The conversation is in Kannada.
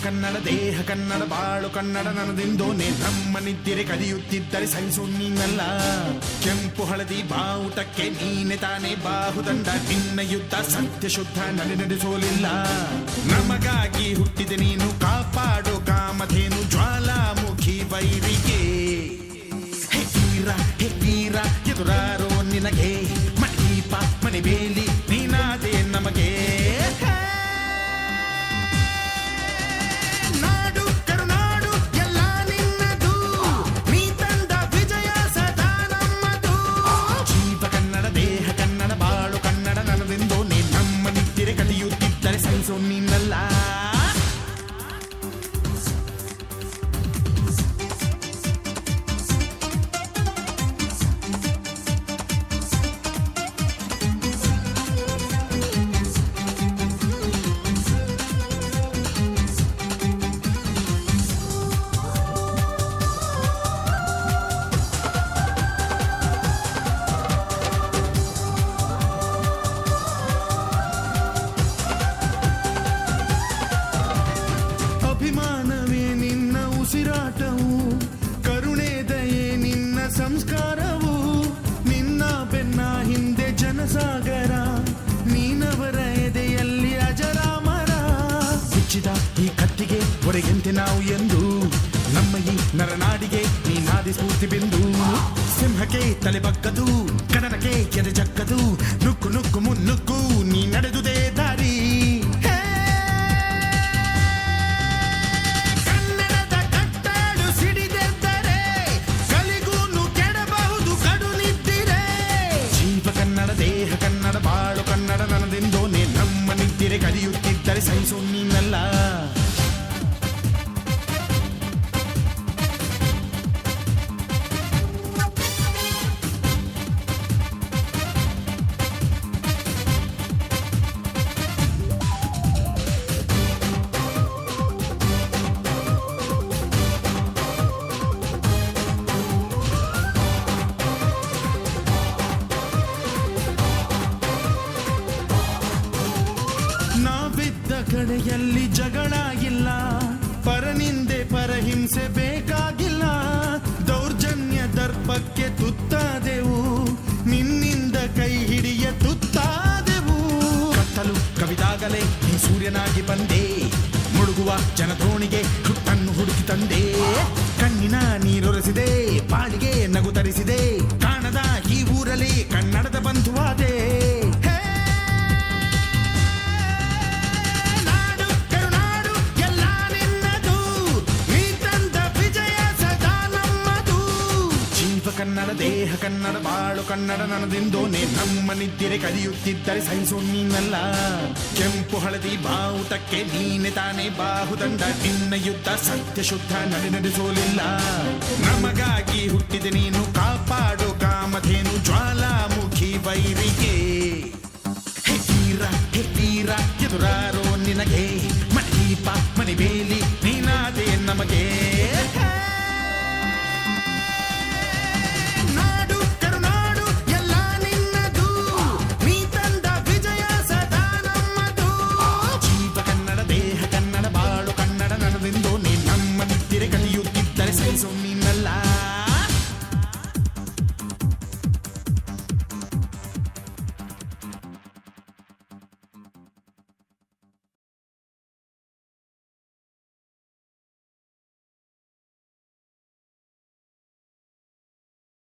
ಕನ್ನಡ ದೇಹ ಕನ್ನಡ ಬಾಳು ಕನ್ನಡ ನನ್ನದಿಂದೋನೆ ನಮ್ಮ ನಿದ್ದಿರೆ ಕದಿಯುತ್ತಿದ್ದರೆ ಸಹಿಸು ನೀನಲ್ಲ. ಕೆಂಪು ಹಳದಿ ಬಾವುಟಕ್ಕೆ ನೀನೆ ತಾನೇ ಬಾಹುದಂಡ, ನಿನ್ನ ಯುದ್ಧ ಸತ್ಯ ಶುದ್ಧ ನಡೆಸೋಲಿಲ್ಲ. ನಮಗಾಗಿ ಹುಟ್ಟಿದೆ ನೀನು ಕಾಪಾಡೋ ಕಾಮಧೇನು ಜ್ವಾಲಾಮುಖಿ ವೈರಿಗೆ. ಹೇ ವೀರ ಎದುರಾರೋ ನಿನಗೆ ಮಣೀಪ ಮಣಿಬೇಲಿ ನೀನಾದೆ ನಮಗೆ. ನೀನಲ್ಲ ಅಭಿಮಾನವೇ ನಿನ್ನ ಉಸಿರಾಟವು, ಕರುಣೆ ದಯೆ ನಿನ್ನ ಸಂಸ್ಕಾರವು. ನಿನ್ನ ಬೆನ್ನ ಹಿಂದೆ ಜನಸಾಗರ, ನೀನವರ ಎದೆಯಲ್ಲಿ ಅಜರಾಮರ. ಬಿಚ್ಚಿದ ಈ ಕತ್ತಿಗೆ ಹೊರಗೆಂತೆ ನಾವು ಎಂದು, ನಮ್ಮ ಈ ನರನಾಡಿಗೆ ನೀನಾದಿ ಸ್ಫೂರ್ತಿ ಬಿಂದು. ಸಿಂಹಕ್ಕೆ ತಲೆ ಬಗ್ಗದು, ಕಡನಕ್ಕೆ ಎದೆ ಜಕ್ಕದು, ನುಕ್ಕು ನುಕ್ಕು ಮುನ್ನುಕ್ಕು ನೀ ನಡೆದುದೇ ದಾರಿ. ದೇಹ ಕನ್ನಡ ಬಾಳು ಕನ್ನಡ ನನ್ನದಿಂದೋನೆ ನಮ್ಮ ನಿದ್ದಿರೆ ಕಲಿಯುತ್ತಿದ್ದರೆ ಸಹಿಸು ನೀನಲ್ಲ. ನಾವಿದ್ದ ಕಡೆಯಲ್ಲಿ ಜಗಳ ಇಲ್ಲ, ಪರನಿಂದೆ ಪರಹಿಂಸೆ ಬೇಕಾಗಿಲ್ಲ. ದೌರ್ಜನ್ಯ ದರ್ಪಕ್ಕೆ ತುತ್ತಾದೆವು, ನಿನ್ನಿಂದ ಕೈ ಹಿಡಿಯ ತುತ್ತಾದೆವು. ಕತ್ತಲು ಕವಿದಾಗಲೇ ನೀ ಸೂರ್ಯನಾಗಿ ಬಂದೆ, ಮುಳುಗುವ ಜನದೋಣಿಗೆ ಹುಟ್ಟನ್ನು ಹುಡುಕಿ ತಂದೆ. ಕಣ್ಣಿನ ನೀರೊರೆಸಿದೆ, ಬಾಳಿಗೆ ನಗು ತರಿಸಿದೆ, ಕಾಣದ ಈ ಊರಲ್ಲಿ ಕನ್ನಡದ ಬಂಧುವಾದೆ. ಕನ್ನಡ ದೇಹ ಕನ್ನಡ ಬಾಳು ಕನ್ನಡ ನನ್ನದಿಂದೋನೆ ನಮ್ಮ ನಿದ್ದಿರೆ ಕಲಿಯುತ್ತಿದ್ದರೆ ಸಹಿಸು ನೀನಲ್ಲ. ಕೆಂಪು ಹಳದಿ ಬಾವುಟಕ್ಕೆ ನೀನೆ ತಾನೇ ಬಾಹುದಂಡ, ನಿನ್ನ ಯುದ್ಧ ಸತ್ಯ ಶುದ್ಧ ನಡೆಸೋಲಿಲ್ಲ. ನಮಗಾಗಿ ಹುಟ್ಟಿದೆ ನೀನು ಕಾಪಾಡೋ ಕಾಮಧೇನು ಜ್ವಾಲಾಮುಖಿ ವೈರಿಗೆ. ಹೇ ವೀರ ಎದುರಾರೋ ನಿನಗೆ ಮಣೀಪ ಮಣಿಬೇಲಿ